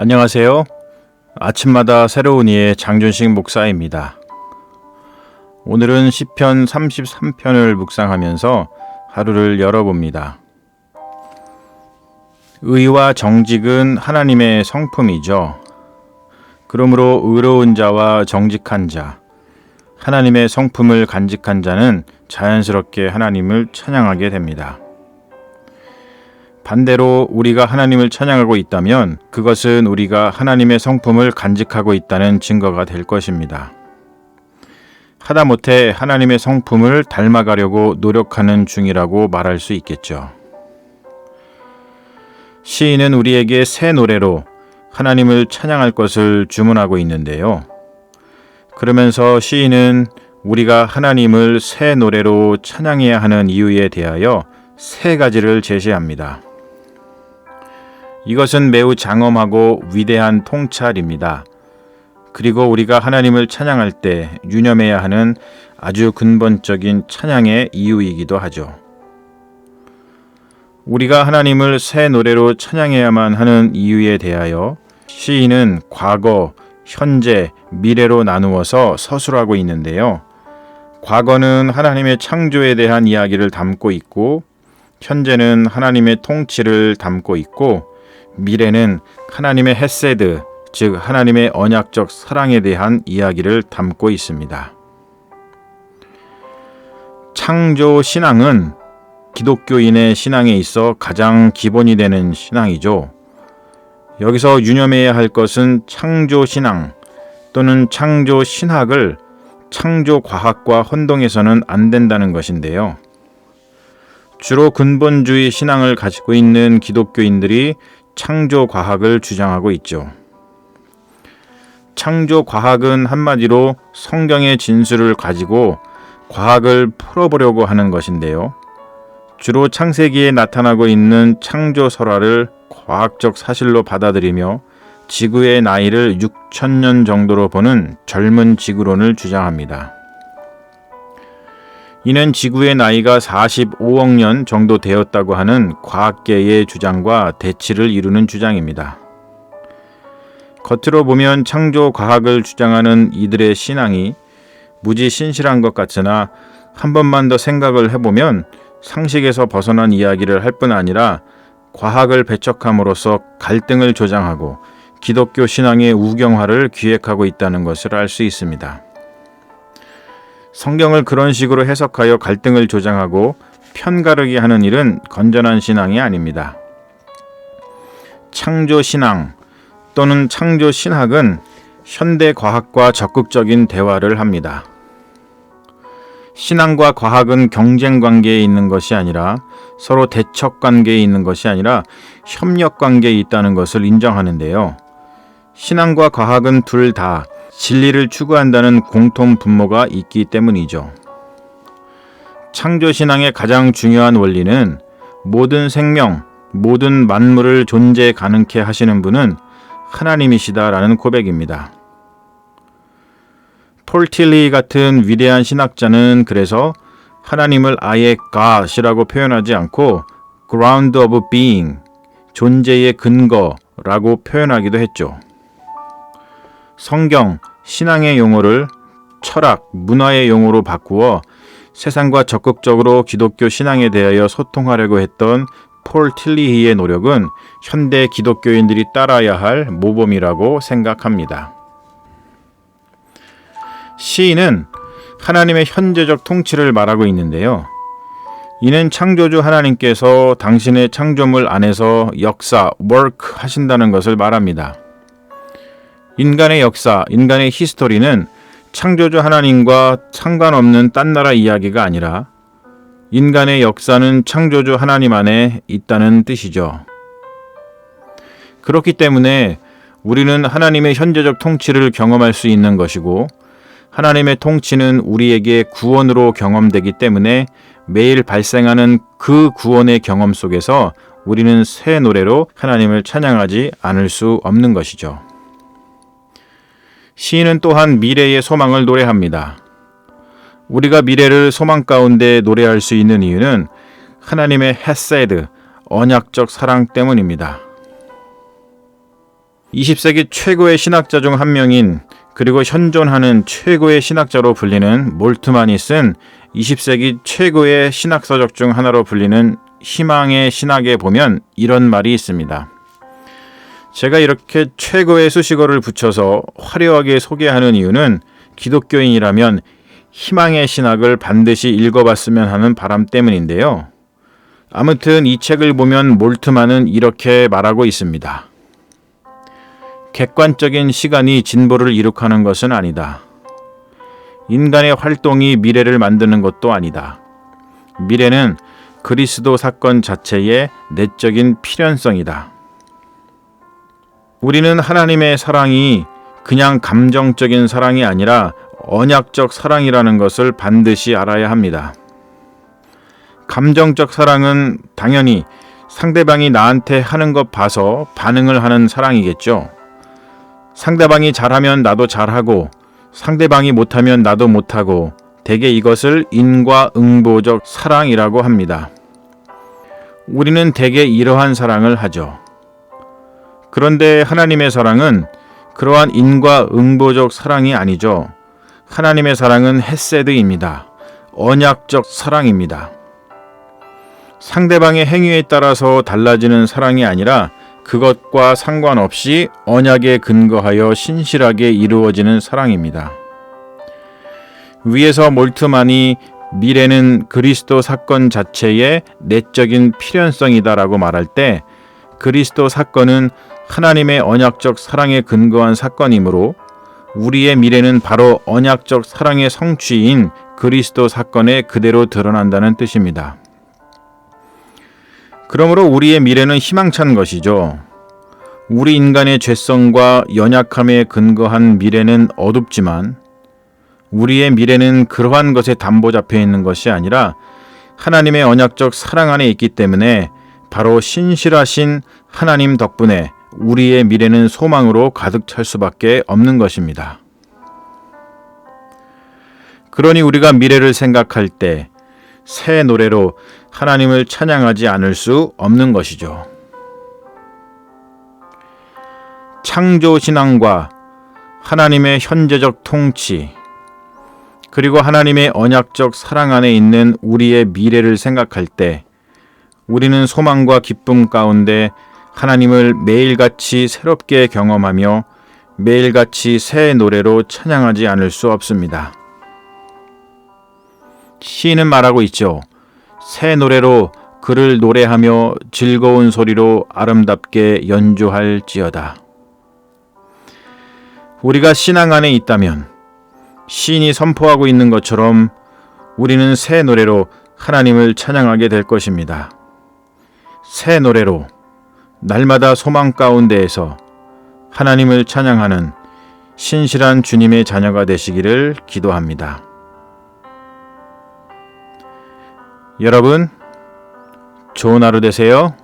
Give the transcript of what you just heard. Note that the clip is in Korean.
안녕하세요. 아침마다 새로운 이의 장준식 목사입니다. 오늘은 시편 33편을 묵상하면서 하루를 열어봅니다. 의와 정직은 하나님의 성품이죠. 그러므로 의로운 자와 정직한 자, 하나님의 성품을 간직한 자는 자연스럽게 하나님을 찬양하게 됩니다. 반대로 우리가 하나님을 찬양하고 있다면 그것은 우리가 하나님의 성품을 간직하고 있다는 증거가 될 것입니다. 하다못해 하나님의 성품을 닮아가려고 노력하는 중이라고 말할 수 있겠죠. 시인은 우리에게 새 노래로 하나님을 찬양할 것을 주문하고 있는데요. 그러면서 시인은 우리가 하나님을 새 노래로 찬양해야 하는 이유에 대하여 세 가지를 제시합니다. 이것은 매우 장엄하고 위대한 통찰입니다. 그리고 우리가 하나님을 찬양할 때 유념해야 하는 아주 근본적인 찬양의 이유이기도 하죠. 우리가 하나님을 새 노래로 찬양해야만 하는 이유에 대하여 시인은 과거, 현재, 미래로 나누어서 서술하고 있는데요. 과거는 하나님의 창조에 대한 이야기를 담고 있고, 현재는 하나님의 통치를 담고 있고, 미래는 하나님의 헤세드, 즉 하나님의 언약적 사랑에 대한 이야기를 담고 있습니다. 창조 신앙은 기독교인의 신앙에 있어 가장 기본이 되는 신앙이죠. 여기서 유념해야 할 것은 창조 신앙 또는 창조 신학을 창조 과학과 혼동해서는 안 된다는 것인데요. 주로 근본주의 신앙을 가지고 있는 기독교인들이 창조 과학을 주장하고 있죠. 창조 과학은 한마디로 성경의 진술을 가지고 과학을 풀어보려고 하는 것인데요. 주로 창세기에 나타나고 있는 창조 설화를 과학적 사실로 받아들이며 지구의 나이를 6,000년 정도로 보는 젊은 지구론을 주장합니다. 이는 지구의 나이가 45억 년 정도 되었다고 하는 과학계의 주장과 대치를 이루는 주장입니다. 겉으로 보면 창조 과학을 주장하는 이들의 신앙이 무지 신실한 것 같으나 한 번만 더 생각을 해보면 상식에서 벗어난 이야기를 할 뿐 아니라 과학을 배척함으로써 갈등을 조장하고 기독교 신앙의 우경화를 기획하고 있다는 것을 알 수 있습니다. 성경을 그런 식으로 해석하여 갈등을 조장하고 편가르기 하는 일은 건전한 신앙이 아닙니다. 창조 신앙 또는 창조 신학은 현대 과학과 적극적인 대화를 합니다. 신앙과 과학은 경쟁 관계에 있는 것이 아니라 서로 대척 관계에 있는 것이 아니라 협력 관계에 있다는 것을 인정하는데요. 신앙과 과학은 둘 다 진리를 추구한다는 공통 분모가 있기 때문이죠. 창조신앙의 가장 중요한 원리는 모든 생명, 모든 만물을 존재 가능케 하시는 분은 하나님이시다라는 고백입니다. 폴 틸리 같은 위대한 신학자는 그래서 하나님을 아예 God이라고 표현하지 않고 Ground of Being, 존재의 근거라고 표현하기도 했죠. 성경, 신앙의 용어를 철학, 문화의 용어로 바꾸어 세상과 적극적으로 기독교 신앙에 대하여 소통하려고 했던 폴 틸리히의 노력은 현대 기독교인들이 따라야 할 모범이라고 생각합니다. 시인은 하나님의 현재적 통치를 말하고 있는데요. 이는 창조주 하나님께서 당신의 창조물 안에서 역사, work 하신다는 것을 말합니다. 인간의 역사, 인간의 히스토리는 창조주 하나님과 상관없는 딴 나라 이야기가 아니라 인간의 역사는 창조주 하나님 안에 있다는 뜻이죠. 그렇기 때문에 우리는 하나님의 현재적 통치를 경험할 수 있는 것이고 하나님의 통치는 우리에게 구원으로 경험되기 때문에 매일 발생하는 그 구원의 경험 속에서 우리는 새 노래로 하나님을 찬양하지 않을 수 없는 것이죠. 시인은 또한 미래의 소망을 노래합니다. 우리가 미래를 소망 가운데 노래할 수 있는 이유는 하나님의 헤세드, 언약적 사랑 때문입니다. 20세기 최고의 신학자 중 한 명인 그리고 현존하는 최고의 신학자로 불리는 몰트만이 쓴 20세기 최고의 신학서적 중 하나로 불리는 희망의 신학에 보면 이런 말이 있습니다. 제가 이렇게 최고의 수식어를 붙여서 화려하게 소개하는 이유는 기독교인이라면 희망의 신학을 반드시 읽어봤으면 하는 바람 때문인데요. 아무튼 이 책을 보면 몰트만은 이렇게 말하고 있습니다. 객관적인 시간이 진보를 이룩하는 것은 아니다. 인간의 활동이 미래를 만드는 것도 아니다. 미래는 그리스도 사건 자체의 내적인 필연성이다. 우리는 하나님의 사랑이 그냥 감정적인 사랑이 아니라 언약적 사랑이라는 것을 반드시 알아야 합니다. 감정적 사랑은 당연히 상대방이 나한테 하는 것 봐서 반응을 하는 사랑이겠죠. 상대방이 잘하면 나도 잘하고 상대방이 못하면 나도 못하고 대개 이것을 인과응보적 사랑이라고 합니다. 우리는 대개 이러한 사랑을 하죠. 그런데 하나님의 사랑은 그러한 인과응보적 사랑이 아니죠. 하나님의 사랑은 헤세드입니다. 언약적 사랑입니다. 상대방의 행위에 따라서 달라지는 사랑이 아니라 그것과 상관없이 언약에 근거하여 신실하게 이루어지는 사랑입니다. 위에서 몰트만이 미래는 그리스도 사건 자체의 내적인 필연성이다라고 말할 때 그리스도 사건은 하나님의 언약적 사랑에 근거한 사건이므로 우리의 미래는 바로 언약적 사랑의 성취인 그리스도 사건에 그대로 드러난다는 뜻입니다. 그러므로 우리의 미래는 희망찬 것이죠. 우리 인간의 죄성과 연약함에 근거한 미래는 어둡지만 우리의 미래는 그러한 것에 담보 잡혀 있는 것이 아니라 하나님의 언약적 사랑 안에 있기 때문에 바로 신실하신 하나님 덕분에 우리의 미래는 소망으로 가득 찰 수밖에 없는 것입니다. 그러니 우리가 미래를 생각할 때 새 노래로 하나님을 찬양하지 않을 수 없는 것이죠. 창조신앙과 하나님의 현재적 통치, 그리고 하나님의 언약적 사랑 안에 있는 우리의 미래를 생각할 때 우리는 소망과 기쁨 가운데 하나님을 매일같이 새롭게 경험하며 매일같이 새 노래로 찬양하지 않을 수 없습니다. 시인은 말하고 있죠. 새 노래로 그를 노래하며 즐거운 소리로 아름답게 연주할지어다. 우리가 신앙 안에 있다면 시인이 선포하고 있는 것처럼 우리는 새 노래로 하나님을 찬양하게 될 것입니다. 새 노래로 날마다 소망 가운데에서 하나님을 찬양하는 신실한 주님의 자녀가 되시기를 기도합니다. 여러분, 좋은 하루 되세요.